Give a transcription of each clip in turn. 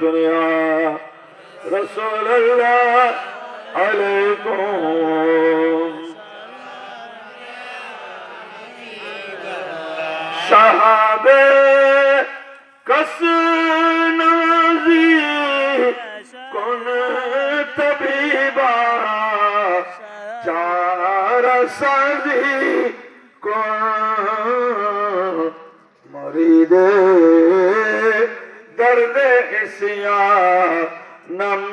या रसूल अल्लाह अलैकुम शहाबे कसनजी कुन तबीबा चार साजी को मरीदे दर्द इसिया नम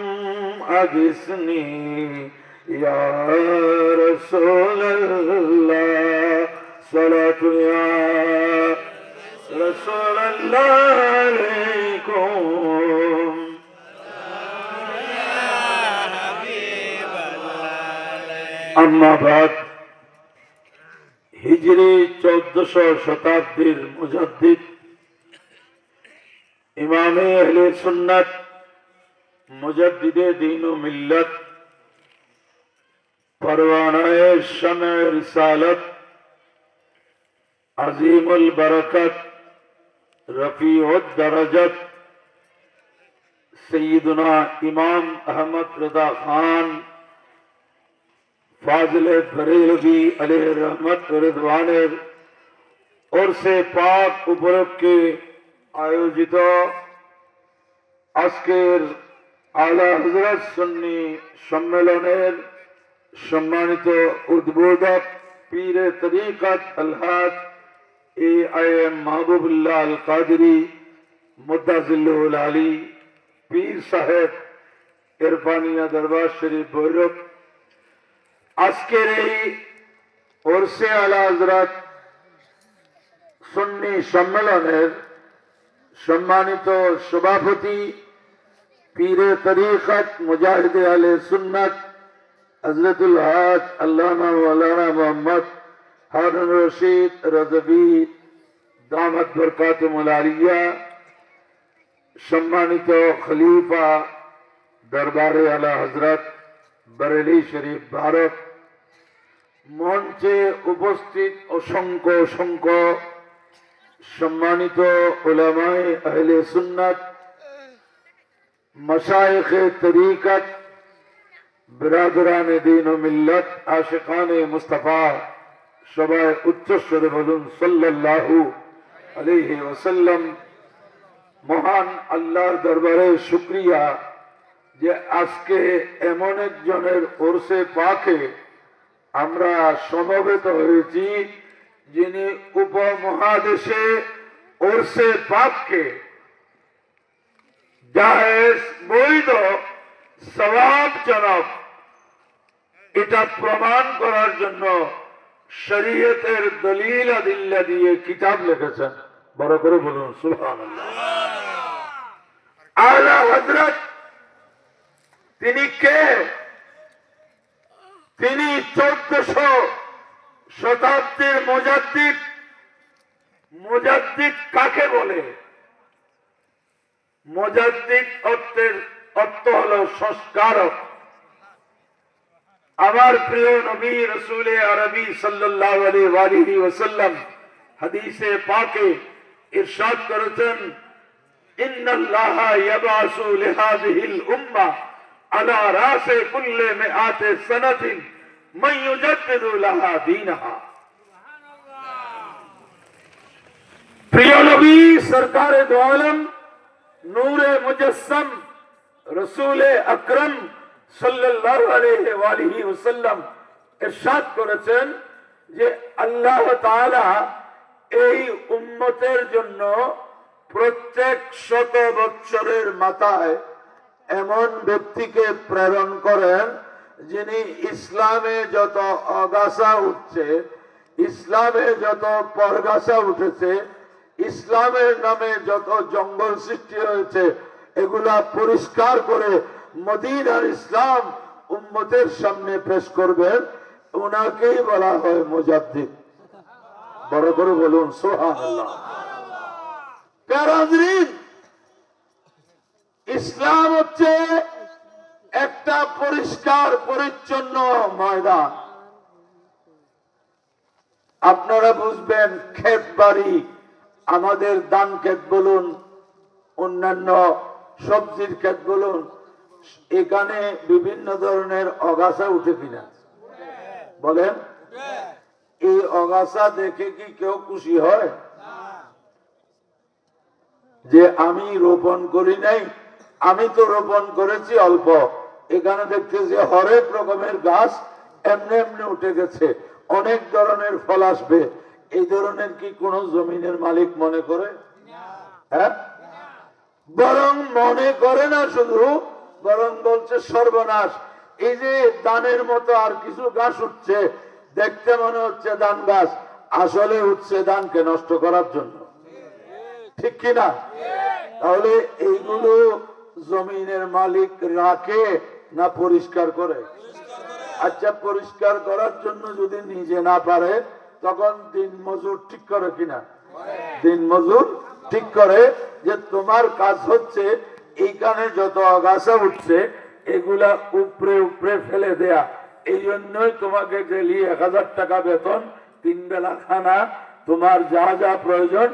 अगिसनी या रसूल अल्लाह सलातु या रसूल अल्लाह अलैकुम अम्मा बाद हिजरी 1400 शताब्दीर मुजद्दिद इमामे अहले सुन्नत मुजद्दिदे दीन व मिल्लत परवानाए शम्अ रिसालत अजीमुल बरकत रफीउद दरजत सय्यदुना इमाम अहमद रज़ा खान फाजिले बरेलवी अलैहि रहमत व रिज़वानेर उर्से पाक उपलक्षे आयोजित आजकेर आला हजरत सुन्नी सम्मेलनेर सम्मानित उद्बोधक पीरे तरीक़त अलहाज AIM महबूबुल्लाह अल कादरी मुद्दाजिल्लुहुल आली पीर साहेब इरफानिया दरबार शरीफ भैरव आजकेर এই ওরসে আলা হযরত সুন্নি সম্মেলনের সম্মানিত সভাপতি পীরে তরিকত মুজাহিদে আহলে সুন্নাত হযরতুল হাজ আল্লামা মাওলানা মোহাম্মদ হারুন রশিদ রজবী দামাত বরকাতুহুল আলিয়া সম্মানিত খলিফা দরবারে আলা হযরত बरेली शरीफ भारत मंचे उपस्थित असंख्य असंख्य सम्मानित उलमाए अहले सुन्नत मशाइखे तरीकत बिरादरान दीन व मिल्लत आशिकाने मुस्तफा सबाए उच्च स्वरे बोलुन सल्लल्लाहु अलैहि वसल्लम महान अल्लाहर दरबारे शुक्रिया যে আজকে এমন একজনের ওরসে পাকে আমরা সমবেত হয়েছি যিনি উপমহাদেশে ওরসে পাককে জায়েজ বৈধ সওয়াবজনক এটা প্রমাণ করার জন্য শরীয়তের দলিল আদিল্লা দিয়ে কিতাব লিখেছেন বড় করে বলুন সুবহানাল্লাহ আলা হযরত তিনি কে তিনি 1400 শতাব্দীর মুজাদ্দিদ মুজাদ্দিদ কাকে বলে মুজাদ্দিদ অর্থ হলো সংস্কারক আমার প্রিয় নবী রাসূল আরবী সাল্লাল্লাহু আলাইহি ওয়াসাল্লাম হাদিসে পাকে ইরশাদ করেছেন ইন্নাল্লাহা ইয়াবাসু লিহাযিহিল উম্মাহ على راس كل مئات سنة من يجدد لها دينها प्रिय नबी सरकार दो आलम नूरे मुजस्सम रसूल अकरम सल्लल्लाहु अलैहि वसल्लम इरशाद করেছেন যে আল্লাহ তাআলা এই উম্মতের জন্য প্রত্যেক 100 বছরের মাথায় এমন ব্যক্তিকে প্রেরণ করেন যিনি ইসলামে যত আগাছা উঠছে ইসলামে যত পরগাছা উঠেছে ইসলামের নামে যত জঙ্গল সৃষ্টি হয়েছে এগুলা পরিষ্কার করে মদিনার ইসলাম উম্মতের সামনে পেশ করবেন ওনাকেই বলা হয় মুজাদ্দিদ বড় করে বলুন সুবহানাল্লাহ প্যারাজরিন ইসলাম হচ্ছে একটা পরিষ্কার পরিচ্ছন্ন ময়দান আপনারা বুঝবেন ক্ষেত বাড়ি আমাদের ধান ক্ষেত বলুন অন্যান্য সবজির ক্ষেত বলুন, এখানে বিভিন্ন ধরনের অগাছা উঠে কিনা বলেন? এই অগাছা দেখে কি কেউ খুশি হয় যে আমি রোপণ করি নাই? আমি তো রোপণ করেছি অল্প, এখানে দেখতেছি হরেক রকমের গাছ এমনি এমনি উঠে গেছে, অনেক ধরনের ফল আসবে। এই ধরনের কি কোন জমিনের মালিক মনে করে? হ্যাঁ, বরং মনে করে না শুধু, বরং বলছে সর্বনাশ। এই যে দানের মতো আর কিছু গাছ উঠছে, দেখতে মনে হচ্ছে ধান গাছ, আসলে উঠছে ধানকে নষ্ট করার জন্য, ঠিক কিনা? তাহলে এইগুলো জমিনের মালিক রাখে না পরিষ্কার করে? আচ্ছা, পরিষ্কার করার জন্য যদি নিজে না পারে, তখন দিন মজুর ঠিক করে কিনা? দিন মজুর ঠিক করে যে তোমার কাজ হচ্ছে এইখানে যত আগাছা উঠছে এগুলা উপরে উপরে ফেলে দেয়া। এই জন্যই তোমাকে ডেলি 1000 টাকা বেতন, 3 বেলা খানা, তোমার যা যা প্রয়োজন,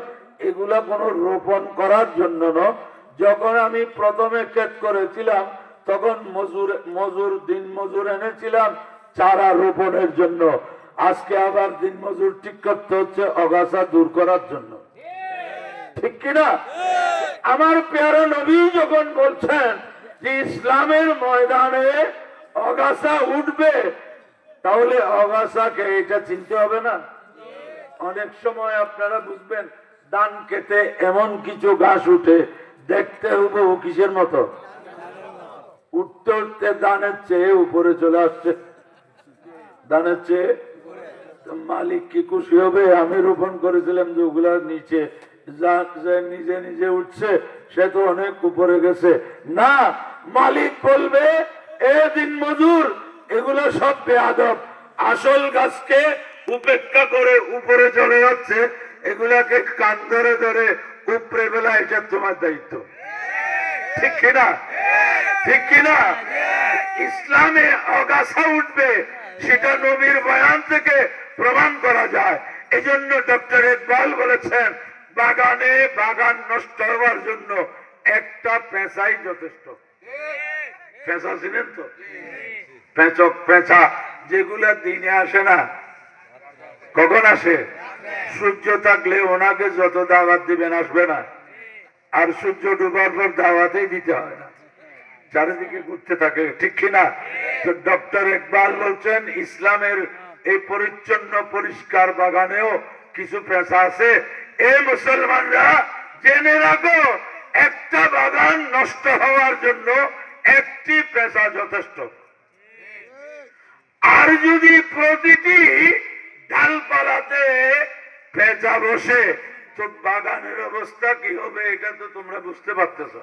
এগুলা কোনো রোপণ করার জন্য না। যখন আমি প্রথমে ক্ষেত করেছিলাম তখন দিন মজুর এনেছিলাম চারা রোপণের জন্য। আজকে আবার দিন মজুর ঠিক করতে হচ্ছে আগাছা দূর করার জন্য, ঠিক কিনা? আমার প্যারা নবী যখন বলছেন যে ইসলামের ময়দানে আগাছা উঠবে, তাহলে আগাছাকে এটা চিনতে হবে না? অনেক সময় আপনারা বুঝবেন ধান খেতে এমন কিছু গাছ উঠে, দেখতে হুবহু কিসের মতো? উঠতে উঠতে ধানের চেয়ে উপরে চলে আসছে, ধানের চেয়ে। মালিক কি খুশি হবে? আমি রোপণ করেছিলাম যে ওগুলার নিচে নিজে নিজে উঠছে, সে তো অনেক উপরে গেছে। না, মালিক বলবে এ দিন মজুর, এগুলো সব বেয়াদব, আসল গাছকে উপেক্ষা করে উপরে চলে যাচ্ছে, এগুলাকে কান ধরে ধরে উপরে বেলা, এটা তোমার দায়িত্ব, ঠিক কিনা? ঠিক কিনা? ইসলামে আগাছা উঠবে, সেটা নবীর বয়ান থেকে প্রমাণ করা যায়। এই জন্য ডক্টর ইকবাল বলেছেন বাগানে বাগান নষ্ট হওয়ার জন্য একটা পেঁচাই যথেষ্ট। পেঁচা ছিলেন তো? পেঁচক পেঁচা যেগুলা দিনে আসে না, কখন আসে? সূর্য থাকলে ওনাকে যত দাওয়াত দিবেন আসবে না, আর সূর্য ডুবার পর দাওয়াতেই দিতে হয় না, চারিদিকে ঘুরতে থাকে, ঠিক কিনা? তো ডক্টর ইকবাল বলছেন ইসলামের এই পরিচ্ছন্ন পরিষ্কার বাগানেও কিছু পেঁচা আছে। এই মুসলমানরা জেনে রাখো, একটা বাগান নষ্ট হওয়ার জন্য একটি পেঁচা যথেষ্ট। আর যদি প্রতিটি ডালপালাতে পেঁচা বসে, তো বাগানের অবস্থা কি হবে এটা তো তোমরা বুঝতে পারতেছ।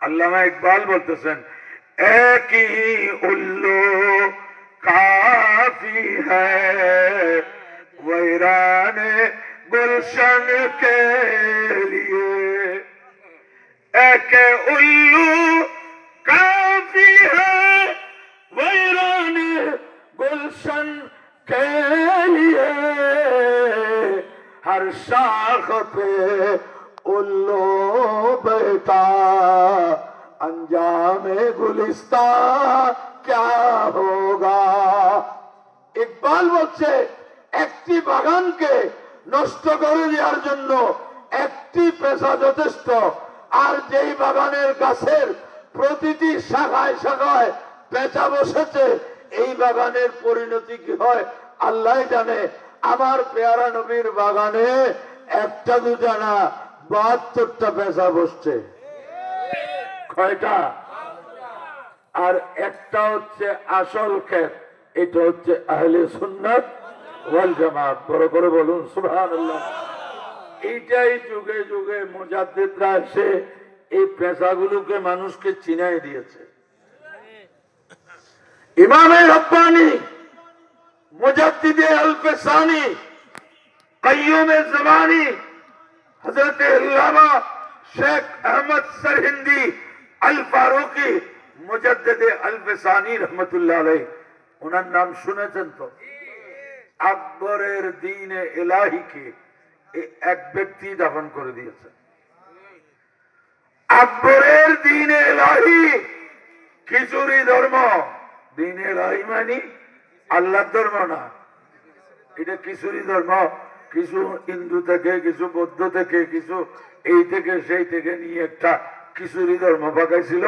আল্লামা ইকবাল বলতেছেন একই উল্লু কাফি হ্যায় वैराने गुलशन के लिए, एक उल्लू काफी है वैराने गुलशन के लिए, हर शाख पे उल्लू बैठा अंजामे गुलिस्ता क्या होगा। ইকবাল বলছে একটি বাগানকে নষ্ট করে দেওয়ার জন্য একটি পেঁচা যথেষ্ট। আর যেই বাগানের গাছের প্রতিটি শাখায় শাখায় পেঁচা বসেছে, এই বাগানের পরিণতি কি হয় আল্লাহ জানে। আমার পেয়ারা নবীর বাগানে একটা দুটা না, 72টা পেঁচা বসছে। কয়টা? আর একটা হচ্ছে আসল ক্ষেত, এটা হচ্ছে আহলে সুন্নাত ওয়াল জামাত। বড় করে বলুন সুবহানাল্লাহ। এইটাই যুগে যুগে মুজাদ্দিদরা এসে এই পেশাগুলোকে মানুষকে চিনাই দিয়েছে। ইমামে রব্বানি, মুজাদ্দিদে আল পেশানি, কাইয়ুমে জামানি, হযরত আল্লামা শেখ আহমদ সরহিন্দি আল ফারুকি, মুজাদ্দিদে আল পেশানি রহমতুল্লাহ আলাইহি, ওনার নাম শুনেছেন তো? আকবরের দ্বীনে ইলাহিকে এক ব্যক্তি দাফন করে দিয়েছে। আকবরের দিন এলাহি খিচুড়ি ধর্ম। দিন এলাহি মানে আল্লাহর ধর্ম না, এটা খিচুড়ি ধর্ম। কিছু হিন্দু থেকে, কিছু বৌদ্ধ থেকে, কিছু এই থেকে সেই থেকে নিয়ে একটা খিচুড়ি ধর্ম পাকাইছিল,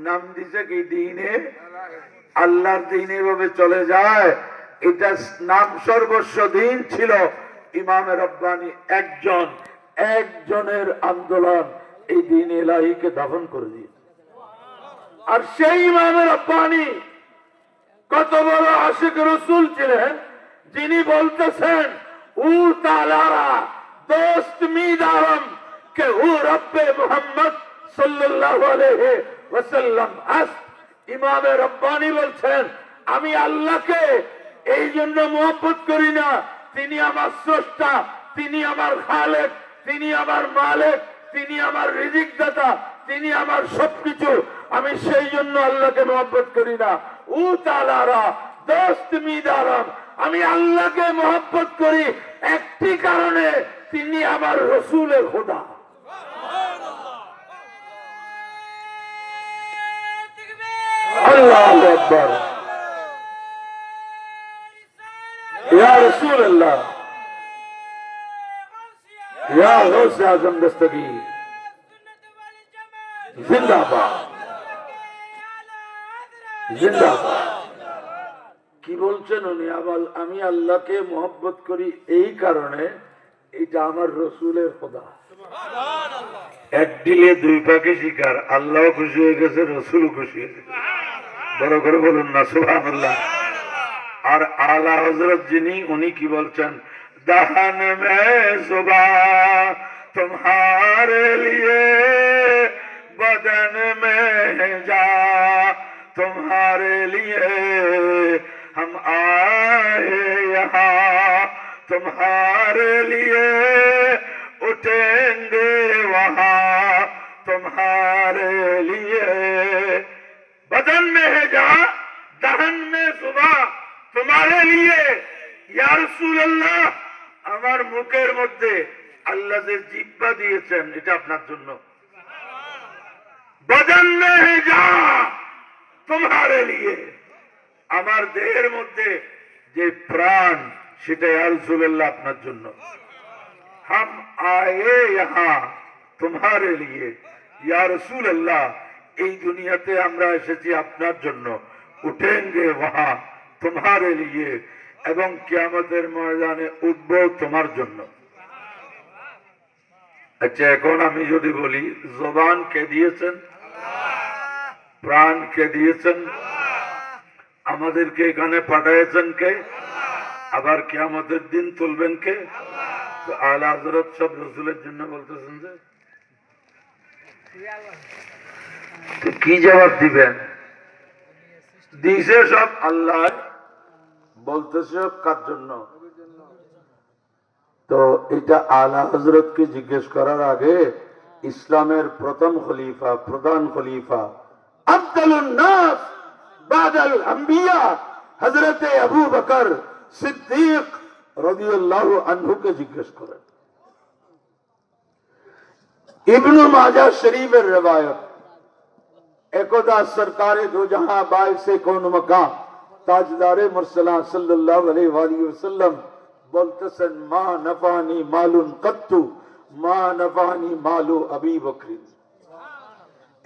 নাম দিছে কি দিনে আল্লাহর দিন। এভাবে চলে যায়। এটা নাম সর্বস্ব দিন ছিল ইমাম রব্বানি একজনের আন্দোলন এই দিন এলাহিকে দাফন করে দিয়ে। আর সেই ইমাম রব্বানি কত বড় আশিক রসুল ছিলেন, যিনি বলতেছেন ও তালারা দোস্ত মিদারম কে ও রব্বে মুহাম্মদ সাল্লাল্লাহু আলাইহি ওয়াসাল্লাম আস। ইমাম রব্বানি বলছেন আমি আল্লাহকে এই জন্য মহব্বত করি না, তিনি আমার স্রষ্টা, তিনি আমার খালেক, তিনি আমার মালিক, তিনি আমার রিজিক দাতা, তিনি আমার সবকিছু। আমি সেই জন্য আল্লাহকে মহব্বত করি না। ও তালারা দোস্ত মিদারম, আমি আল্লাহকে মহব্বত করি একটি কারণে, তিনি আমার রসুলের খোদা। আল্লাহু আকবার। ইয়া রাসূলুল্লাহ, ইয়া গাউসে আজম দস্তগীর জিন্দাবাদ, জিন্দাবাদ। কি বলছেন উনি? আমি আল্লাহকে মহব্বত করি এই কারণে, এটা আমার রসুলের খোদা। এক দিলে দুই পাখি শিকার, আল্লাহ খুশি হয়ে গেছে, রসুল খুশি হয়ে গেছে। বড় করে বলুন না সুবহানাল্লাহ। আর আলা হযরত যিনি, উনি কি বলছেন? দহন মে সুবা तुम्हारे लिए बदन में जा तुम्हारे लिए हम आए यहाँ तुम्हारे लिए उठेंगे वहाँ तुम्हारे लिए बदन में है जा दहन में सुबह तुम्हारे लिए। या रसूल अल्लाह, আমার মুখের মধ্যে আল্লাহ যে জিহ্বা দিয়েছেন এটা আপনার জন্য। বদন মে হে যা তোমারে লিয়ে, আমার দেহের মধ্যে যে প্রাণ সেটা ইয়া রাসূলুল্লাহ আপনার জন্য। हम आए यहाँ तुम्हारे लिए या रसूल अल्लाह, এই দুনিয়াতে আমরা এসেছি আপনার জন্য। উঠেंगे वहाँ तुम्हारे लिए, এবং কিয়ামতের ময়দানে উঠব তোমার জন্য। আচ্ছা, এখন আমি যদি বলি জবান কে দিয়েছেন? প্রাণ কে দিয়েছেন? আমাদেরকে এখানে পাঠাইছেন কে? আবার কিয়ামতের দিন তুলবেন কে? তো আলা হযরত সব রসুলের জন্য বলতেছেন যে, তো কি জবাব দিবেন? দিছে সব আল্লাহ, বলতেছে কার জন্য? তো এটা আলা হযরতকে জিজ্ঞেস করার আগে ইসলামের প্রথম খলিফা, প্রধান খলিফা, আফদালুন নাস বাদাল আম্বিয়া হযরত আবু বকর সিদ্দিক রাদিয়াল্লাহু আনহুকে জিজ্ঞেস করেন। ইবনে মাজাহ শরীফের রিওয়ায়াত, একদা সরকারে দো জাহাঁ বাইসে কোন মাকাম তাজদারে মুরসালা সাল্লাল্লাহু আলাইহি ওয়াসাল্লাম বলতেছেন, মা নফানি মালুন কত্তু মা নফানি মালু আবি বকর।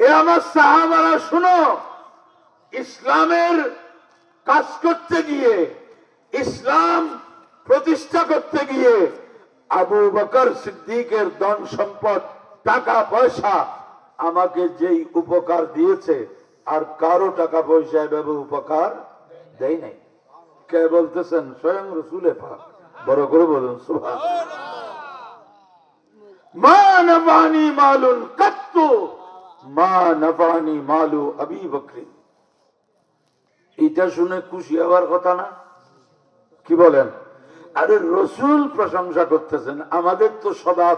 এ আমার সাহাবারা শুনো, ইসলামের কাজ করতে গিয়ে, ইসলাম প্রতিষ্ঠা করতে গিয়ে আবু বকর সিদ্দিকের ধন সম্পদ, টাকা পয়সা আমাকে যেই উপকার দিয়েছে আর কারো টাকা পয়সা এভাবে উপকার দেয় নাই। কে বলতেছেন? স্বয়ং রসুলে পাক। বড় করে বলুন সুবহানাল্লাহ। মা নফানি মালুন কাত্তু মা নফানি মালু আবি বকর। এটা শুনে খুশি হওয়ার কথা না? কি বলেন? আরে রসুল প্রশংসা করতেছেন, আমাদের তো স্বভাব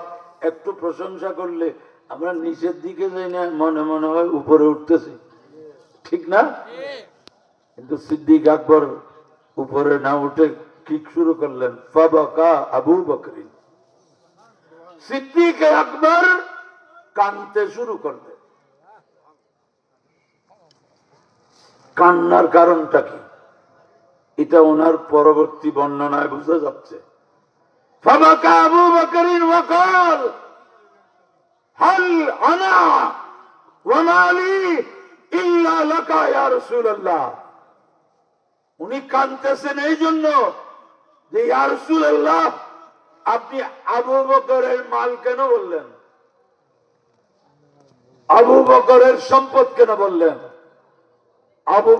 একটু প্রশংসা করলে আমরা নিচের দিকে যাই না, মনে মনে হয় উপরে উঠতেছি, ঠিক না? কিন্তু সিদ্দিক আকবর উপরে না উঠে কি শুরু করলেন? ফাবাকা আবু বকর। সিদ্দিক আকবর কাঁদতে শুরু করলেন। কান্নার কারণটা কি এটা ওনার পরবর্তী বর্ণনায় বোঝা যাচ্ছে। ফাবাকা আবু বকরিন ওয়া ক্বাল হাল আনা ওয়া মালি ইল্লা লাকা ইয়া রাসূলুল্লাহ। উনি কাঁদতেছেন এই জন্য যে ইয়া রাসূলুল্লাহ আপনি আবু বকরের মাল কেন বললেন, আবু বকরের সম্পদ কেন বললেন, আবু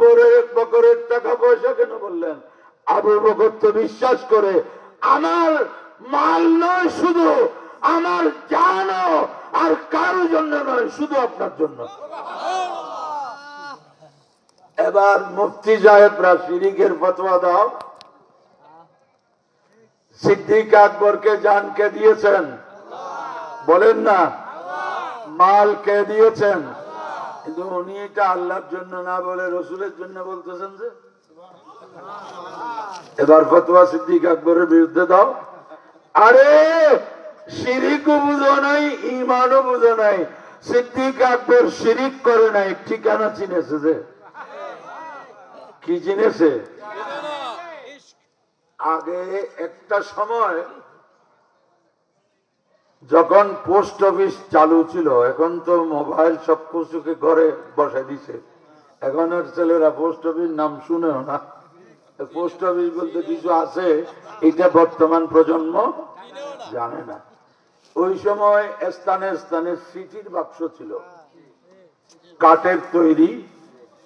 বকরের টাকা পয়সা কেন বললেন? আবু বকর তো বিশ্বাস করে আমার মাল নয়, শুধু আমার জানও, আর কারোর জন্য নয়, শুধু আপনার জন্য। এবার মুফতি সাহেবরা শিরিকের ফতোয়া দাও। সিদ্দিক আকবরকে জান কে দিয়েছেন বলেন না, মাল কে দিয়েছেন? কিন্তু উনি এটা আল্লাহর জন্য না বলে রসুলের জন্য বলতেছেন যে। এবার ফতোয়া সিদ্দিক আকবরের বিরুদ্ধে দাও। আরে শিরিকও বুঝো নাই, ঈমানও বুঝো নাই। সিদ্দিক আকবর শিরিক করে নাই, ঠিকানা চিনেছে যে। কি চিনেছে? আগে একটা সময় যখন পোস্ট অফিস চালু ছিল, এখন তো মোবাইল সবকিছুকে ঘরে বসাই দিছে, এখন আর ছেলেরা পোস্ট অফিস নাম শুনেও না। পোস্ট অফিস বলতে কিছু আছে এটা বর্তমান প্রজন্ম জানে না। ওই সময় স্থানে স্থানে সিটির বাক্স ছিল, কাঠের তৈরি,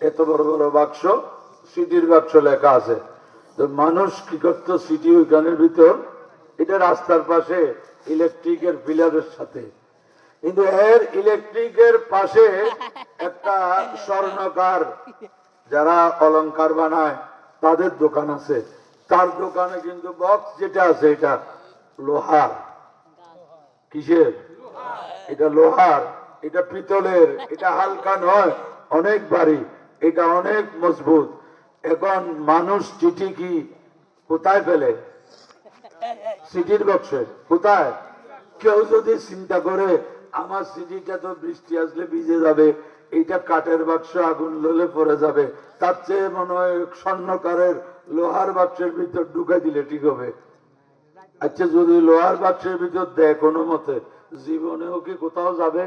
এত বড় বড় বাক্স, সিটির বাক্স লেখা আছে। তো মানুষ কি করতো, সিটি ওইখানের ভিতর, এটা রাস্তার পাশে ইলেকট্রিকের পিলারের সাথে, কিন্তু এর ইলেকট্রিকের পাশে একটা স্বর্ণকার যারা অলংকার বানায় তাদের দোকান আছে। তার দোকানে কিন্তু বক্স যেটা আছে এটা লোহার। কিসের? এটা লোহার, এটা পিতলের, এটা হালকা নয়, অনেক ভারী, এটা অনেক মজবুত। এখন মানুষ চিঠি কি কোথায় ফেলে? সিটির বক্সে। কোথায়? কেউ যদি চিন্তা করে আমার সিটিটা তো বৃষ্টি আসলে ভিজে যাবে, এইটা কাঠের বাক্স আগুন ললে পড়ে যাবে, তার চেয়ে মনে হয় স্বর্ণকারের লোহার বাক্সের ভিতর ঢুকাই দিলে ঠিক হবে। আচ্ছা, যদি লোহার বাক্সের ভিতর দেয় কোনো মতে, জীবনেও কি কোথাও যাবে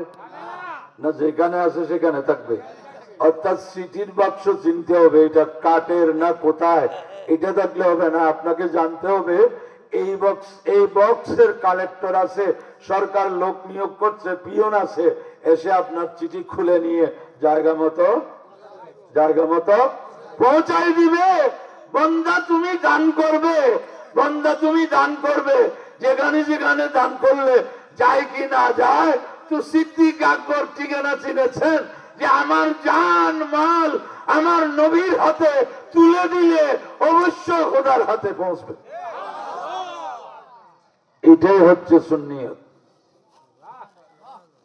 না? যেখানে আছে সেখানে থাকবে। অর্থাৎ সিটির বাক্স চিনতে হবে এটা কাঠের না কোথায়, এটা থাকলে হবে না। আপনাকে জানতে হবে এই বক্সের কালেক্টর আছে, সরকার লোক নিয়োগ করছে, পিয়ন আছে, এসে আপনার চিঠি খুলে নিয়ে জায়গা মতো পৌঁছাই দিবে। বন্দা তুমি দান করবে, বন্দা তুমি দান করবে, যেখানে যেখানে দান করলে যায় কি না যায়। তো সিদ্দিক আকবর ঠিকানা চিনেছেন যে আমার জান মাল আমার নবীর হাতে তুলে দিলে অবশ্যই খোদার হাতে পৌঁছবে। এটাই হচ্ছে সুন্নিয়ত।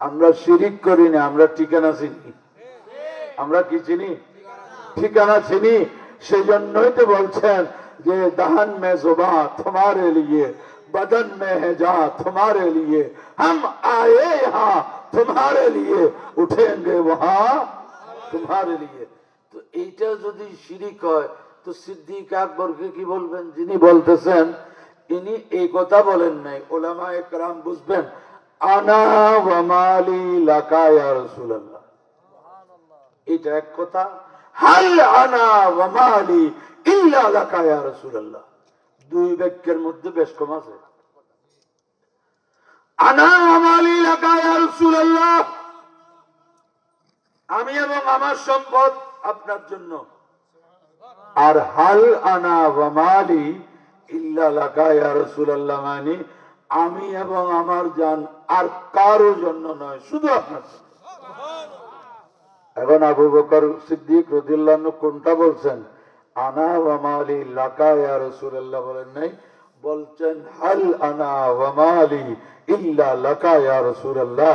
আমরা শিরিক করি না, আমরা ঠিকানা চিনি। আমরা কি চিনি? ঠিকানা চিনি। সেজন্যই তো বলছেন যে দহন মে জুবান তোমারে লিয়ে, बदन में है जा तुम्हारे लिए, हम आए यहाँ तुम्हारे लिए, उठेंगे वहां तुम्हारे लिए। তো এইটা যদি শিরিক হয় তো সিদ্দিক আকবরকে কি বলবেন? যিনি বলতেছেন ইনি এই কথা বলেন নাই, উলামায়ে কেরাম বুঝবেন। আনা ওয়া মালি লাকা ইয়া রাসূলুল্লাহ, এটা এক কথা। হাল আনা ওয়া মালি ইল্লা লাকা ইয়া রাসূলুল্লাহ, দুই বাক্যের মধ্যে বেশ কম আছে। আনা ওয়া মালি লাকা ইয়া রাসূলুল্লাহ, আমি এবং আমার সম্পদ আপনার জন্য। আর হাল আনা ওয়া মালি ইল্লা লাকা ইয়া রাসূলুল্লাহ মানে আমি এবং আমার জান আর কারো জন্য নয়, শুধু আপনার জন্য। এখন আবু বকর সিদ্দিক রাদিয়াল্লাহু আনহু কোনটা বলছেন? আনা ওয়া মালি লাকা ইয়া রাসূলুল্লাহ বলেন নাই, বলছেন হাল আনা ওয়া মালি ইল্লা লাকা ইয়া রাসূলুল্লাহ।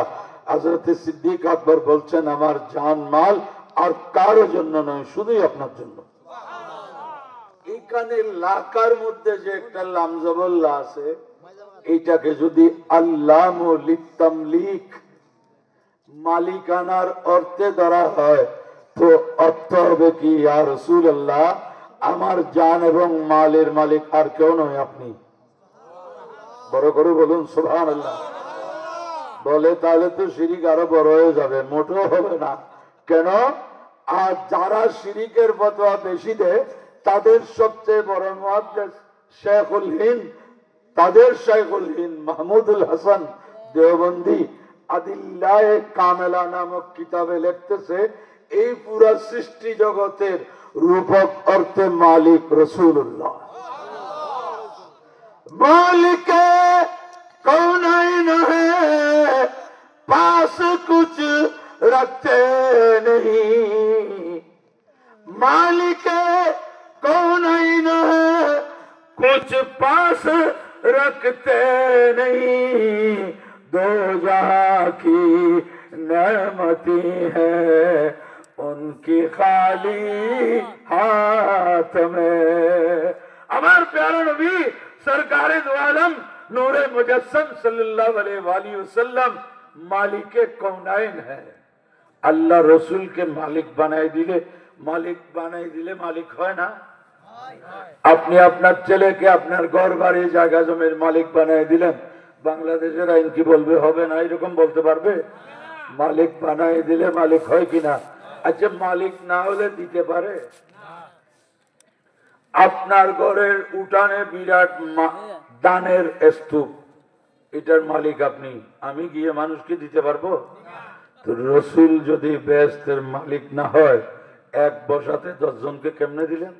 হযরত সিদ্দিক আকবর বলছেন আমার জান মাল আর কারো জন্য নয়, শুধুই আপনার জন্য। এখানে লাকার মধ্যে যে একটা লামজাবল্লা আছে, এইটাকে যদি আল্লামু লিতামলিক মালিকানার অর্থে ধরা হয় তো অর্থ হবে কি, ইয়া রাসূলুল্লাহ, আমার জান এবং মালের মালিক আর কেউ নয় আপনি। বড় করে বলুন সুবহানাল্লাহ। বলে তাহলে তো শিরিক আরো বড় হয়ে যাবে, মোটেও হবে না। কেন? আর যারা শিরিকের ফতোয়া বেশি দেয় তাদের সবচেয়ে বড় মুহাদ্দিস শেখুল হিন্দ, তাদের শেখুল হিন্দ মাহমুদুল হাসান দেওবন্দি আদিল্লায়ে কামেলা নামক কিতাবে লিখতেছে, এই পুরা সৃষ্টি জগতের রূপক অর্থে মালিক রাসূলুল্লাহ। मालिक कौनैन है पास कुछ रखते नहीं, मालिक कौनैन है कुछ पास रखते नहीं, दो जहां की नेमती है उनकी खाली हाथ में। আমার প্যারা নবী सरकारे दो आलम नूरे मुजस्सम सल्लल्लाहु अलैहि वसल्लम मालिके कौनाइन है। अल्लाह रसूल के मालिक बनाए दिले, मालिक হয় না? আপনি আপনার ছেলেকে আপনার ঘর বাড়ি জায়গা জমির মালিক বানায় দিলেন, বাংলাদেশের আইন কি বলবে? হবে না, এরকম বলতে পারবে? মালিক বানায় দিলে মালিক হয় কিনা? আচ্ছা, মালিক না হলে দিতে পারে? আপনার ঘরের উঠানে বিরাট দানের স্তূপ, এটার মালিক আপনি, আমি গিয়ে মানুষকে দিতে পারবো? তো রসুল যদি বেহেশতের মালিক না হয়, এক বসাতে 10 জনকে কেমনে দিলেন?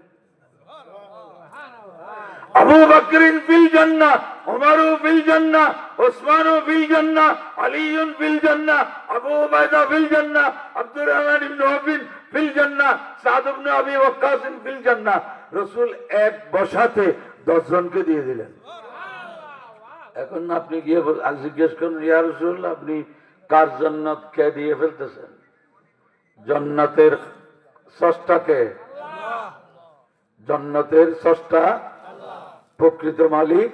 আবু বকরিন ফিল জান্নাহ, উমরু ফিল জান্নাহ, উসমানু ফিল জান্নাহ, আলীউন ফিল জান্নাহ, আবু উবাইদা ফিল জান্নাহ, আব্দুর রহমান ইবনে আওফ ফিল জান্নাহ, সাদ ইবনে আবি ওয়াক্কাস ফিল জান্নাহ। রসুল এক বসাতে 10 জনকে দিয়ে দিলেন। এখন আপনি গিয়ে জিজ্ঞেস করুন, ইয়া রাসূল, আপনি কার জান্নাত কে দিয়ে ফেলতেছেন? জান্নাতের স্রষ্টাকে, জান্নাতের স্রষ্টা প্রকৃত মালিক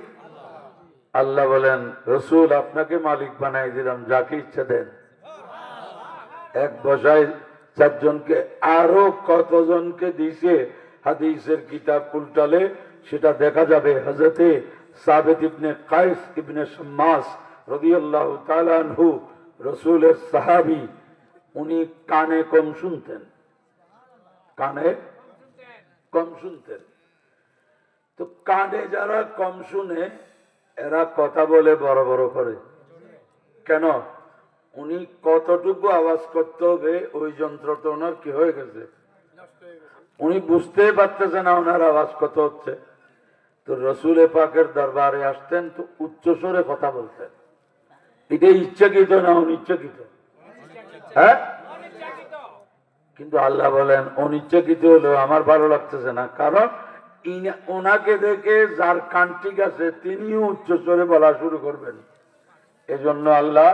আল্লাহ। বলেন, রসুল আপনাকে মালিক বানাই দিলাম, যাকে ইচ্ছা দেন। এক বসায় 4 জনকে, আরো কতজনকে দিছে হাদিসের কিতাব উল্টালে সেটা দেখা যাবে। হযরতে সাবিত ইবনে কায়েস ইবনে শাম্মাস রাদিয়াল্লাহু তাআলা আনহু, রাসূলের সাহাবী, উনি কানে কম শুনতেন, কানে কম শুনতেন। তো কানে যারা কম শুনে এরা কথা বলে বড় বড় করে। কেন? উনি কতটুকু আওয়াজ করতে হবে ওই যন্ত্রটা ওনার কি হয়ে গেছে, উনি বুঝতেই পারতেছে না ওনার আওয়াজ কত হচ্ছে। তো রসুল পাকের দরবারে আসতেন তো উচ্চ স্বরে কথা বলতেন। এটা ইচ্ছাকৃত না অনিচ্ছাকৃত? হ্যাঁ, কিন্তু আল্লাহ বলেন অনিচ্ছাকৃত হলেও আমার ভালো লাগতেছে না, কারণ ওনাকে দেখে যার কান ঠিক আছে তিনিও উচ্চ স্বরে বলা শুরু করবেন। এজন্য আল্লাহ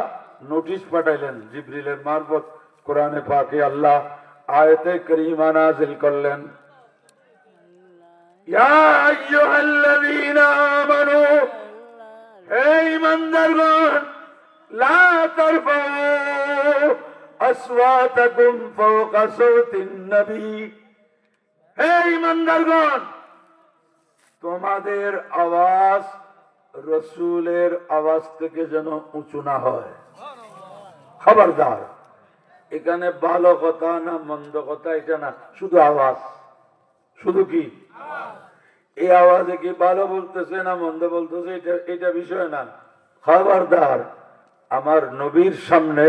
নোটিশ পাঠাইলেন জিবরিলের মারফত। কোরআনে পাকে আল্লাহ আয়াতে কারীমা নাযিল করলেন, ইয়া আইয়ুহাল্লাযীনা আমানু, হে ঈমানদারগণ, লা তারফাউ আসওয়াতাকুম ফাওকা সাওতিন নবী, হে ঈমানদারগণ, তোমাদের আওয়াজ রসুলের আওয়াজ থেকে যেন উঁচু না হয়। খবরদার, এখানে ভালো কথা না মন্দ কথা এটা না, শুধু আওয়াজ। শুধু কি এই আওয়াজে কি ভালো বলতেছে না মন্দ বলতেছে এটা বিষয় না। খবরদার, আমার নবীর সামনে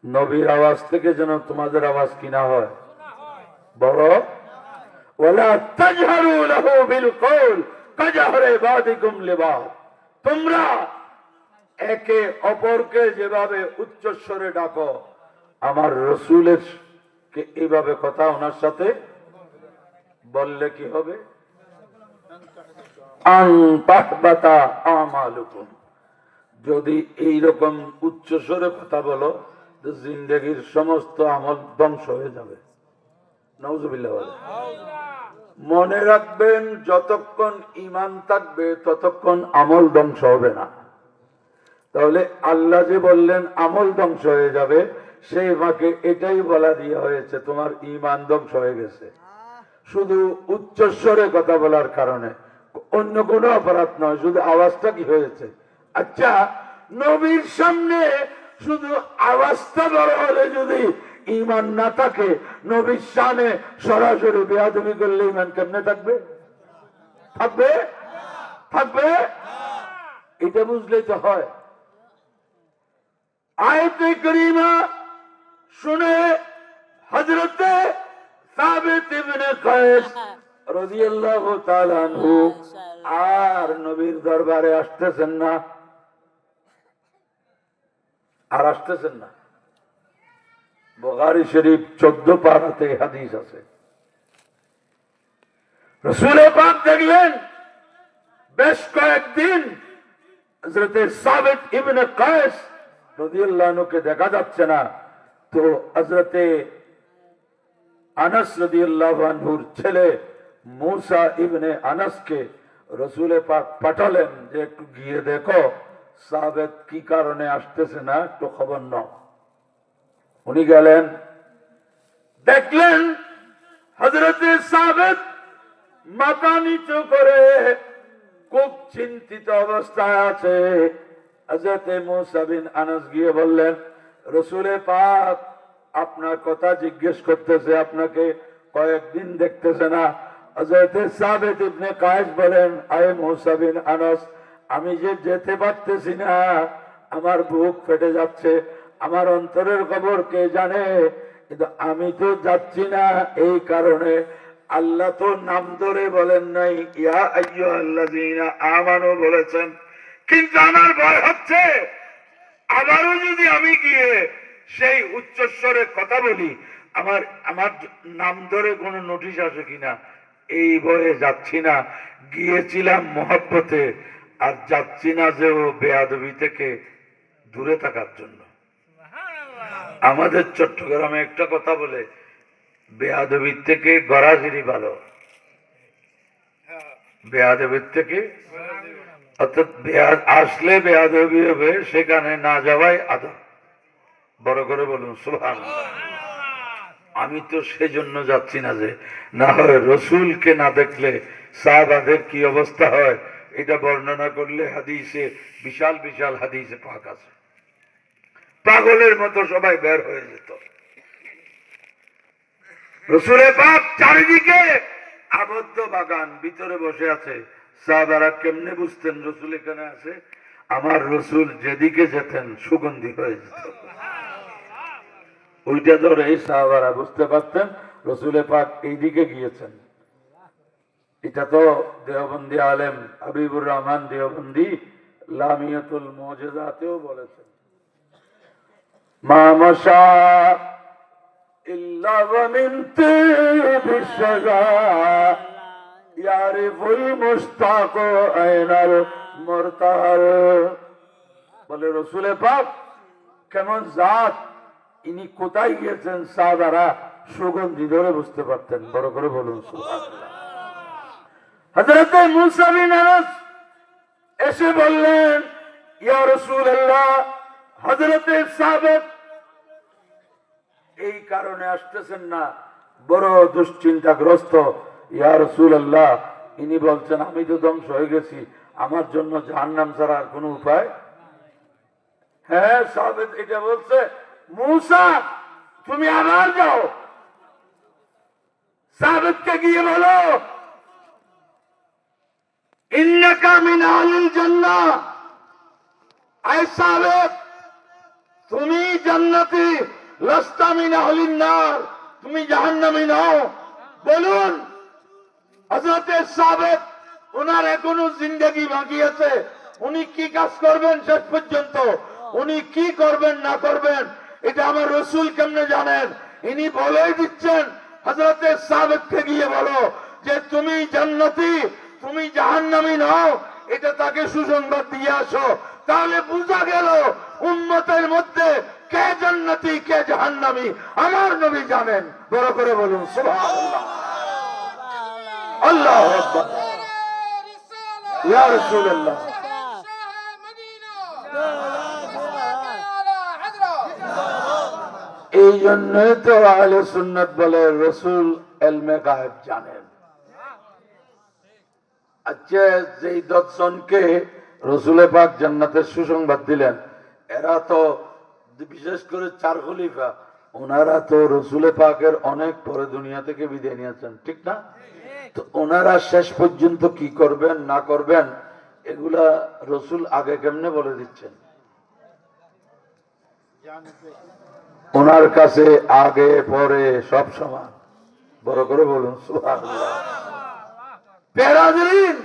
নবীর আওয়াজ থেকে যেন তোমাদের আওয়াজ কিনা হয় বড়। ওয়ালা তাজহারু লাহু বিল কওল কাজহারি বাদিকুম লিবাদ, তোমরা একে অপরকে যেভাবে উচ্চ স্বরে ডাকো, আমার রসুলের কে এইভাবে কথা ওনার সাথে বললে কি হবে? আন তাহবাতা আমালুকুম, যদি এইরকম উচ্চ স্বরে কথা বলো তো জিন্দেগির সমস্ত আমল ধ্বংস হয়ে যাবে। নাউজুবিল্লাহ। মনে রাখবেন, যতক্ষণ ঈমান থাকবে ততক্ষণ আমল ধ্বংস হবে না। তাহলে আল্লাহ যে বললেন আমল ধ্বংস হয়ে যাবে, সেই মাকে এটাই বলা দিয়ে হয়েছে তোমার ঈমান ধ্বংস হয়ে গেছে, শুধু উচ্চস্বরে কথা বলার কারণে, অন্য কোনো অপরাধ নয়, শুধু আওয়াজটা কি হয়েছে। আচ্ছা, নবীর সামনে শুধু আওয়াজটা বড় হলে যদি ঈমান না থাকে, নবীর সামনে সরাসরি বেয়াদবি করলে ঈমান কেমনে থাকবে? থাকবে? থাকবে? এটা বুঝলেই তো হয়। আয়াতে কারিমা শুনে হযরতে সাবিত ইবনে কায়েস রাদিয়াল্লাহু তাআলা আনহু আর নবীর দরবারে আসতেছেন না, আর আসতেছেন না। বুখারী শরীফ 14 পারাতে হাদিস আছে। রাসূল পাক দেখলেন বেশ কয়েকদিন হযরতে সাবিত ইবনে কায়েস রাদিয়াল্লাহু আনহুকে দেখা যাচ্ছে না। তো হযরতে আনাস রাদিয়াল্লাহু আনহুর ছেলে মুসা ইবনে আনাসকে রাসূল পাক পাঠালেন যে একটু গিয়ে দেখো সাবিত কি কারণে আসতেছে না, একটু খবর নাও। উনি গেলেন, দেখলেন হযরতে সাবিত মাথা নিচু করে খুব চিন্তিত অবস্থায় আছে। হযরতে মুসা বিন আনাস গিয়ে বললেন, রাসূল পাক আপনার কথা জিজ্ঞেস করতেছে, আপনাকে কয়েকদিন দেখতেছে না। হযরতে সাবিত ইবনে কায়েস বলেন, আয়ে মুসা বিন আনাস, আমি যে যেতে পারতেছি না, আমার বুক ফেটে যাচ্ছে, আমার অন্তরের খবর কে জানে, কিন্তু আমি তো যাচ্ছি না। এই কারণে আল্লাহ তো নাম ধরে বলেন নাই, ইয়া আইয়ুহাল্লাযীনা আমানু বলেছেন, কিন্তু আমার ভয় হচ্ছে আবারও যদি আমি গিয়ে সেই উচ্চস্বরে কথা বলি, আমার আমার নাম ধরে কোনো নোটিশ আসে কিনা, এই ভয়ে যাচ্ছি না। গিয়েছিলাম মহব্বতে, আর যাচ্ছি না যে ও বেয়াদবি থেকে দূরে থাকার জন্য। আমাদের চট্টগ্রামে একটা কথা বলে, বেয়াদবির থেকে গরাজিরি ভালো, বেয়াদবির থেকে, অর্থাৎ আসলে বেয়াদবি হবে, সেখানে না যাওয়াই আদব। বড় করে বলুন সুবহানাল্লাহ। আমি তো সেজন্য যাচ্ছি না যে না হয় রসুলকে না দেখলে সাহাবাদের কি অবস্থা হয়, এটা বর্ণনা করলে হাদিসে বিশাল বিশাল হাদিসে পাক আছে। পাগলের মতো সবাই বের হয়ে যেত। রসুলের পাক চারিদিকে আবদ্ধ বাগান, ভিতরে বসে আছে। সাহাবারা কেমনে বুঝতেন রসুল এখানে আছে? আমার রসুল যেদিকে যেতেন সুগন্ধি হয়ে যেত, ওইটা ধরে এই সাহাবারা বুঝতে পারতেন রসুলের পাক এইদিকে গিয়েছেন। এটা তো দেওবন্দি আলেম হাবিবুর রহমান দেওবন্দি লামিয়াতুল মুজিজাতেও বলেছেন, মা মাশা ইল্লা ওয়া মিন তিবিশ শাজা ইয়ারিফুল মুশতাক আইনাল মুরতাল। বলে রসুলের পাক কেমন জাত, ইনি কোথায় গিয়েছেন সাহাবারা সুগন্ধি ধরে বুঝতে পারতেন। বড় করে বলুন সুবহানাল্লাহ। হযরত মুসা বিন আনাস এসে বললেন, ইয়া রাসূলুল্লাহ, হযরত সাবিত এই কারণে আসতেছেন না, বড় দুশ্চিন্তাগ্রস্ত। ইয়া রাসূলুল্লাহ, ইনি বলছেন আমি তো ধ্বংস হয়ে গেছি, আমার জন্য জাহান্নাম ছাড়া আর কোনো উপায়? হ্যাঁ, সাবিত এটা বলছে, মুসা তুমি আবার যাও, সাবিতকে গিয়ে বলো ইন্নাকা মিন আহলিল জান্নাহ, আয় সাবিত তুমি জান্নাতি, লাস্তা মিন আহলিন নার, তুমি জাহান্নামী নও। বলুন হযরত সাবিত, ওনার এখনো জিন্দেগি বাকি আছে, উনি কি কাজ করবেন শেষ পর্যন্ত, উনি কি করবেন না করবেন এটা আমার রসুল কেমনে জানেন? ইনি বলেই দিচ্ছেন হযরত সাবিতকে গিয়ে বলো যে তুমি জান্নাতি, তুমি জাহান্নামী নও, এটা তাকে সুসংবাদ দিয়ে আসো। তাহলে বোঝা গেল উম্মতের মধ্যে কে জান্নাতি কে জাহান্নামী আমার নবী জানেন। বড় করে বলুন সুবহানাল্লাহ। আল্লাহু আকবার। ইয়া রাসূলুল্লাহ, এই জন্যই তো আহলে সুন্নাত বলে রসুল এলমে গায়েব জানেন। আচ্ছা, যেই 10 জনকে রসুলে পাক জান্নাতের সুসংবাদ দিলেন, এরা তো বিশেষ করে 4 খলিফা, ওনারা তো রসুলে পাকের অনেক পরে দুনিয়া থেকে বিদায় নিয়েছেন, ঠিক না? তো ওনারা শেষ পর্যন্ত কি করবেন না করবেন এগুলা রসুল আগে কেমনে বলে দিচ্ছেন? ওনার কাছে আগে পরে সব সমান। বড় করে বলুন সুবহানাল্লাহ। পেরাজরিন,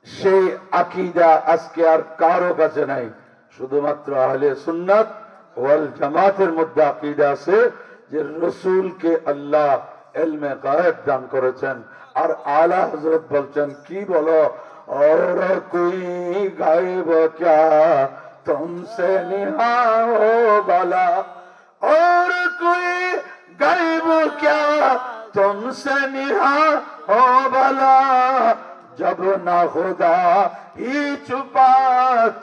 সেই আকীদা আজকে আর কারো কাছে নাই। শুধুমাত্র আহলে সুন্নাত ওয়াল জামাতের মধ্যে আকীদা আছে যে রসুলকে আল্লাহ ইলমে গায়ব দান করেছেন। আর আলা হযরত বলছেন, কি বলো, और कोई गायब क्या तुमसे निहा हो भला, और कोई गायब क्या तुमसे निहा हो भला, जब ना खुदा ही छुपा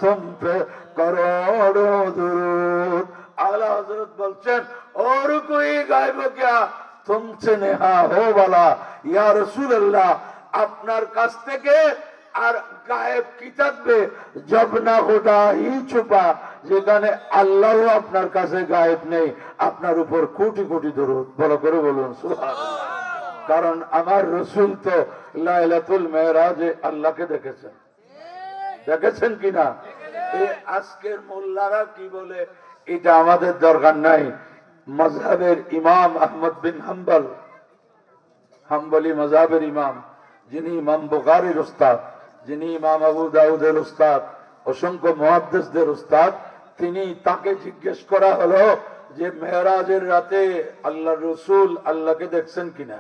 तुम पे करोड़ों दुरूद। आला हजरत বলছেন, और कोई गायब क्या तुमसे निहा हो भला, या रसूल अल्लाह আপনার কাছ থেকে আর গায়েব কি থাকবে, জব না খোদা হি ছুপা, যেখানে আল্লাহ আপনার কাছে গায়েব নেই, আপনার উপর কোটি কোটি দরুদ। বড় করে বলুন সুবহানাল্লাহ। কারণ আমার রসুল তো লাইলাতুল মেরাজে আল্লাহকে দেখেছেন, দেখেছেন কিনা? এই আজকের মোল্লারা কি বলে এটা আমাদের দরকার নাই। মাযহাবের ইমাম আহমদ বিন হাম্বল, হাম্বলি মাযহাবের ইমাম, যিনি ইমাম বুখারীর উস্তাদ, যিনি ইমাম আবু দাউদের উস্তাদ, অসংখ্য মুহাদ্দিসদের উস্তাদ, তিনি, তাকে জিজ্ঞেস করা হলো যে মেরাজের রাতে আল্লাহ রসুল আল্লাহকে দেখছেন কিনা।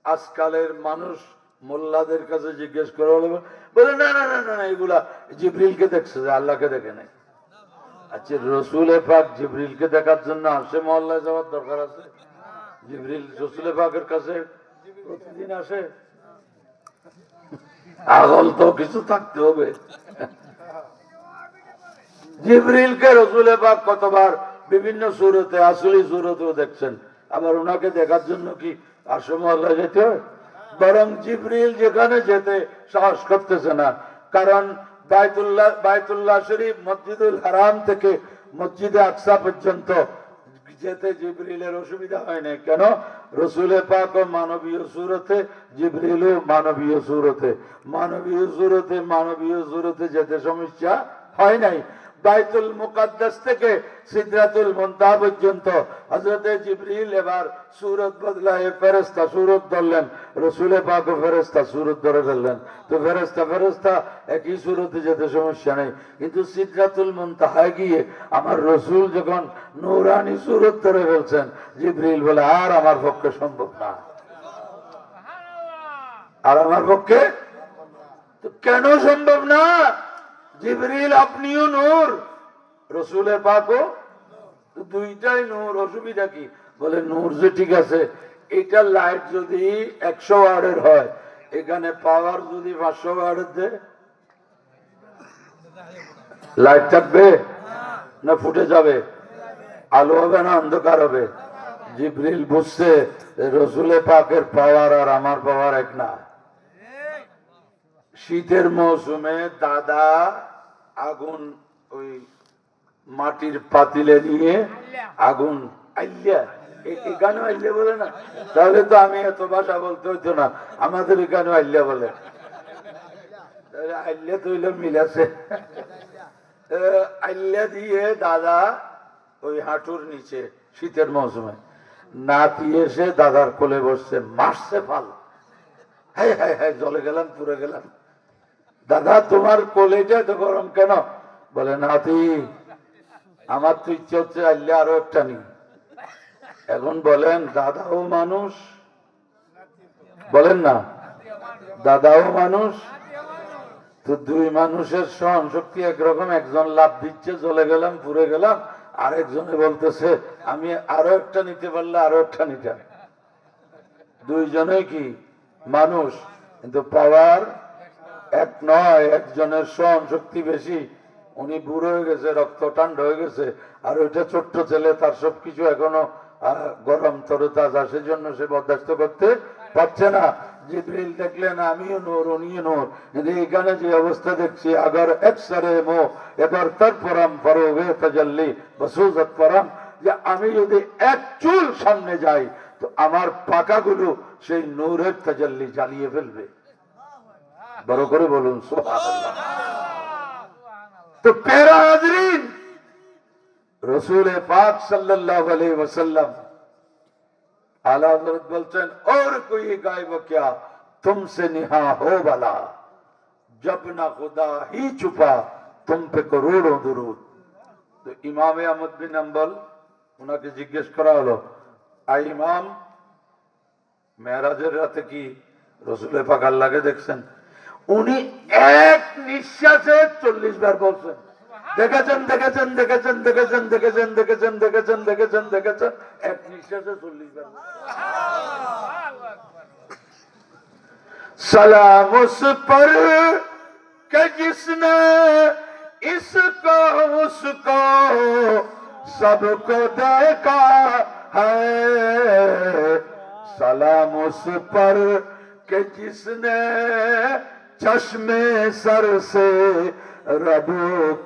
আজকালের মানুষ মোল্লাদের কাছে জিজ্ঞেস করা হলো, বলে না না না না, এগুলা জিবরিলকে দেখছে, আল্লাহকে দেখে নাই। আচ্ছা, রসুলে পাক জিবরিলকে দেখার জন্য আসে মহল্লায় যাওয়ার দরকার আছে? জিবরিল রসুলে পাকের কাছে প্রতিদিন আসে? আগল তো কিছু থাকতে হবে। জিবরিলকে রসুলে পাক কতবার বিভিন্ন সূরতে, আসলি সূরতেও দেখছেন, আবার ওনাকে দেখার জন্য কি আসে মহল্লায় যেতে হয়? বরং জিবরিল যেখানে যেতে সাহস করতেছে না, কারণ বাইতুল্লাহ শরীফ, মসজিদুল হারাম থেকে মসজিদে আকসা পর্যন্ত যেতে জিবরিলের অসুবিধা হয় না। কেন? রসুলে পাক ও মানবীয় সুরতে, জিবরিলও মানবীয় সুরতে, মানবীয় সুরতে যেতে সমস্যা হয় নাই। বাইতুল মুকাদ্দাস থেকে সিদরাতুল মুনতাহা পর্যন্ত হযরত জিবরিল এবার সূরত বদলায় ফেরেশতা সূরত ধরলেন, রাসূলে পাক ফেরেশতা সূরত ধরে ফেললেন। তো ফেরেশতা একই সূরতে যেতে সমস্যা নেই, কিন্তু সিদরাতুল মুনতাহায় গিয়ে আমার রাসূল যখন নূরানি সূরত ধরে ফেলছেন, জিবরিল বলে আর আমার পক্ষে সম্ভব না, আর আমার পক্ষে। তো কেন সম্ভব না? জিবরিল আপনিও নূর, রসুলের পাকও দুইটাই নূর, অসুবিধা কি? বলে নূর যে ঠিক আছে, এটা লাইট যদি 100 ওয়াটের হয়, এখানে পাওয়ার যদি 500 ওয়াটের দেয়, লাইট থাকবে না ফুটে যাবে? আলো হবে না অন্ধকার হবে? জিবরিল বুঝছে রসুলের পাকের পাওয়ার আর আমার পাওয়ার এক না। শীতের মৌসুমে দাদা আগুন ওই মাটির পাতিলে নিয়ে আগুন আইলিয়া, এখানে আইলিয়া বলে না? তাহলে তো আমি এত ভাষা বলতে হইতো না, আমাদের এখানে আইলিয়া বলে। আইলিয়া তো মিলাছে। আইলিয়া দিয়ে দাদা ওই হাঁটুর নিচে শীতের মৌসুমে নাতি এসে দাদার কোলে বসছে, মারছে ফাল, হাই হাই হাই, জ্বলে গেলাম, পুড়ে গেলাম। দাদা তোমার কোলেটা তো গরম কেন? বলে নাতি আমার তো ইচ্ছে হচ্ছে আইলে আরো একটা নি। এখন বলেন দাদাও মানুষ, বলেন না দাদাও মানুষ, তো দুই মানুষের সহন শক্তি একরকম, একজন লাভ দিচ্ছে জ্বলে গেলাম পুড়ে গেলাম, আরেকজনে বলতেছে আমি আরো একটা নিতে পারলে আরো একটা নিতাম। দুইজনে কি মানুষ, কিন্তু পাওয়ার এক নয়, একজনের সহন শক্তি বেশি, উনি বুড়ো হয়ে গেছে, রক্ত ঠান্ডা হয়ে গেছে, আর ওইটা ছোট্ট ছেলে, তার সবকিছু এখনো গরম তরতাজা, সেজন্য সে বরদাস্ত করতে পারছে না। জিবরিল দেখলেন আমিও নূর উনিও নূর, যদি এখানে যে অবস্থা দেখছি, আগার একসারে মো এবার তার পরাম ফরোগে তাজাল্লি বসুজত পরাম, যে আমি যদি এক চুল সামনে যাই তো আমার পাকাগুলো সেই নূরের তাজাল্লি জ্বালিয়ে ফেলবে। বড় করে বলুন সুবহানাল্লাহ। তো প্যারা হাজরিন, রসুল পাক সাল্লাল্লাহু अलैहि वसल्लम आला हजरत बोलছেন, और कोई गायब क्या तुमसे निहा हो भला, जब ना खुदा ही छुपा तुम पे करोड़ों दुरूद। তো ইমাম আহমদ বিন হাম্বল, ওনাকে জিজ্ঞেস করা হলো, আই ইমাম, মেরাজের রাতে কি রসুল পাক আল্লাহকে দেখছেন? উনি এক নিঃশ্বাসে 40 বার বলছেন, দেখেছেন দেখেছেন দেখেছেন দেখেছেন দেখেছেন দেখেছেন দেখেছেন দেখেছেন দেখেছেন, এক নিঃশ্বাসে 40 বার। सलाम उस पर कि जिसने इसको उसको सबको देखा है, सलाम उस पर कि जिसने चश्मे सर से रब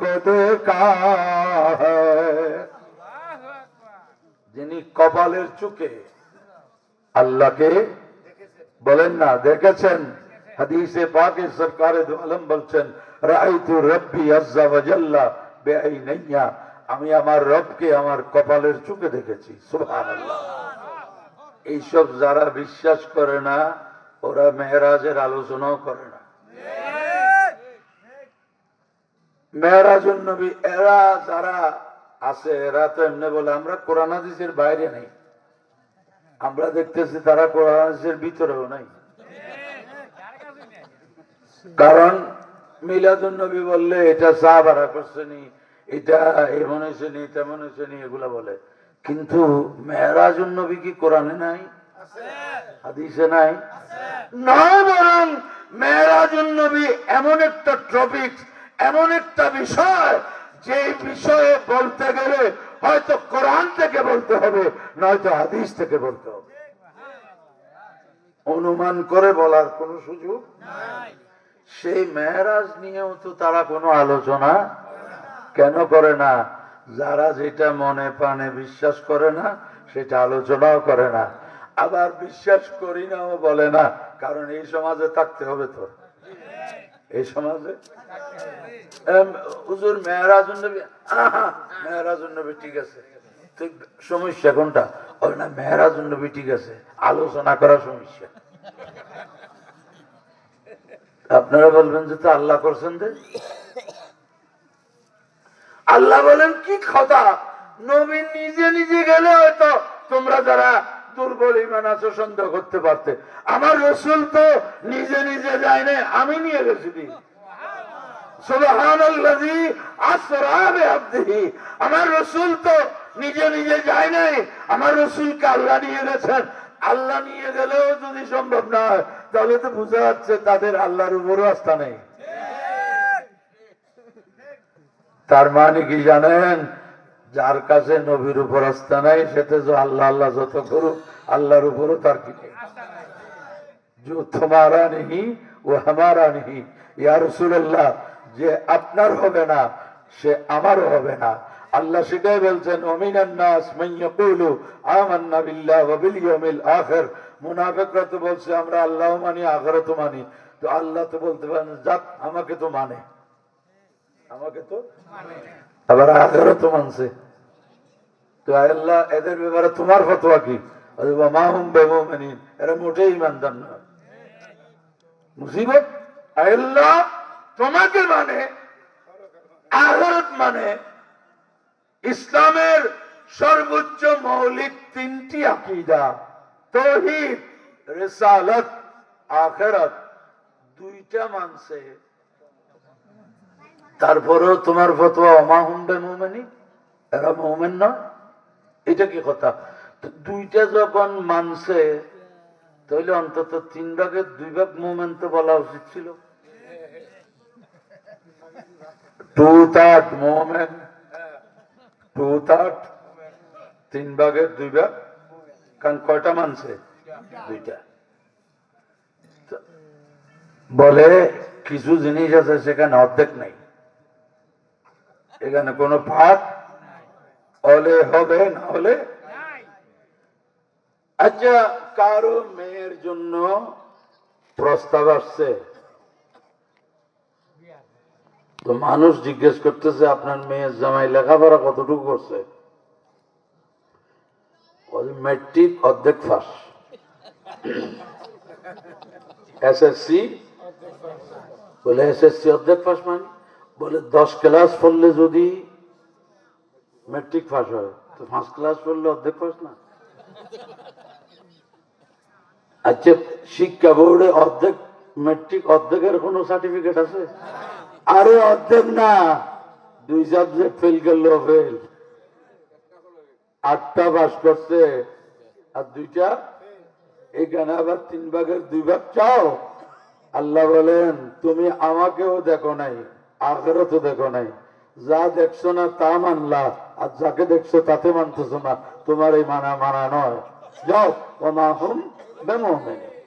को देखा है, যিনি কপালের চোখে আল্লাহকে বলেন না দেখেছেন। হাদিসে পাকে সরকারে দু আলম বলছেন, রাআইতু রাব্বি আযজা ওয়া জাল্লা বিআইনাইয়া, আমি আমার রবকে আমার কপালের চোখে দেখেছি। সুবহানাল্লাহ। এইসব যারা বিশ্বাস করে না, ওরা মেরাজের আলোচনাও করে না। মেরাজুন নবী এরা যারা আছে, এরা তো এমনি বলে আমরা কোরআন হাদিসের বাইরে নেই। আমরা দেখতেছি তারা কোরআন হাদিসের ভিতরেও নাই। কারণ মিলাদুন নবী বললে এটা সাহাবারা করছেনি, এটা এমন হয়েছেনি তেমন হয়েছেনি, এগুলা বলে। কিন্তু মেরাজুন নবী কি কোরআনে নাই, হাদিসে নাই? না, বরং মেরাজুন নবী এমন একটা টপিক, এমন একটা বিষয়, যে বিষয়ে বলতে গেলে হয়তো কোরআন থেকে বলতে হবে, নয়তো হাদিস থেকে বলতে হবে। অনুমান করে বলার কোন সুযোগ নাই। সেই মেরাজ নিয়েও তো তারা কোনো আলোচনা কেন করে না? যারা যেটা মনে প্রাণে বিশ্বাস করে না, সেটা আলোচনাও করে না। আবার বিশ্বাস করি নাও বলে না, কারণ এই সমাজে থাকতে হবে। তো এই সমাজে হুজুর মেরাজুন নবী, মেরাজুন নবী ঠিক আছে, তো সমস্যা কোনটা? ওই না, মেরাজুন নবী ঠিক আছে, আলোচনা করা সমস্যা। আপনারা বলবেন যে তো আল্লাহ করছেন, যে আল্লাহ বলেন কি কথা, নবী নিজে নিজে গেলে হয়তো তোমরা যারা দুর্বল ঈমান আছো সন্দেহ করতে পারতে। আমার রাসূল তো নিজে নিজে যায় না, আমি নিয়ে গেছি। সুবহানাল্লাযী আসরা বিআবদিহি, আমার রাসূল তো নিজে নিজে যায় নাই, আমার রাসূলকে আল্লাহ নিয়ে গেছেন। আল্লাহ নিয়ে গেলেও যদি সম্ভব না হয়, তাহলে তো বোঝা যাচ্ছে তাদের আল্লাহর উপরও আস্থা নেই। তার মানে কি জানেন? যার কাছে নবীর উপর আস্থা নাই, সেটা যে আল্লাহ আল্লাহ যত করুক, আল্লাহর উপরও তার কি নেই। जो तुम्हारा नहीं वो हमारा नहीं, या রাসূলুল্লাহ, যে আপনার হবে না সে আমারও হবে না। আল্লাহ সেটাই বলছেন, ওমিনান নাস মান ইয়াকুলু আমান্না বিল্লাহি ওয়া বিল ইয়াউমিল আখির। মুনাফিকরা তো বলছে আমরা আল্লাহ মানি, আখিরাতও মানি। তো আল্লাহ তো বলতে পারেন, যাক আমাকে তো মানে, আমাকে তো মানে, আবার আখিরাতও মানছে। তো আল্লাহ এদের ব্যাপারে তোমার ফতোয়া কি? ওয়া মা হুম বিমুমিনিন, এরা মোটেই ইমানদার না। মুসিবত, আল্লাহ তোমাকে মানে, আখিরাত মানে। ইসলামের সর্বোচ্চ মৌলিক তিনটি আকীদা, তাওহীদ, রিসালাত, আখিরাত, দুইটা মানছে। তারপরেও তোমার ফতোয়া ওমা হুম বিমুমিনিন, এরা মুমিন নয়। এটা কি কথা? দুইটা যখন মানছে, তাহলে অন্তত 3 ভাগের 2 ভাগ মুমিন তো বলা উচিত ছিল। টু থার্ড মোমেন, টু থার্ড 3 ভাগের 2 ভাগ, কারণ কয়টা মানছে? 2টা। বলে কিছু জিনিস আছে সেখানে অর্ধেক নাই, এখানে কোনো ভাগ হলে হবে, না হলে। আচ্ছা, কারো মেয়ের জন্য প্রস্তাব আসছে, তো মানুষ জিজ্ঞেস করতেছে আপনার মেয়ের জামাই লেখাপড়া কতটুকু করছে? মেট্রিক অর্ধেক পাস, এসএসসি, বলে এসএসসি অর্ধেক পাস মানে? বলে 10 ক্লাস পড়লে যদি মেট্রিক পাস হয়, তো 5 ক্লাস পড়লে অর্ধেক পাস না? আচ্ছা, শিক্ষা বোর্ডে অর্ধেক মেট্রিক অর্ধেকের কোনো সার্টিফিকেট আছে? আরে অর্ধেক না, 2 সাবজেক্ট ফেল করলো ফেল, 8টা পাস করছে আর 2টা, এখানে আবার 3 ভাগের 2 ভাগ চাও? আল্লাহ বলেন তুমি আমাকেও দেখো নাই, আখিরাতও দেখো নাই, যা দেখছো না তা মানলা, আর যাকে দেখছো তাতে মানতেছো না, তোমার এই মানা নয়, যাও ওমা হুম বিমুমিনিন।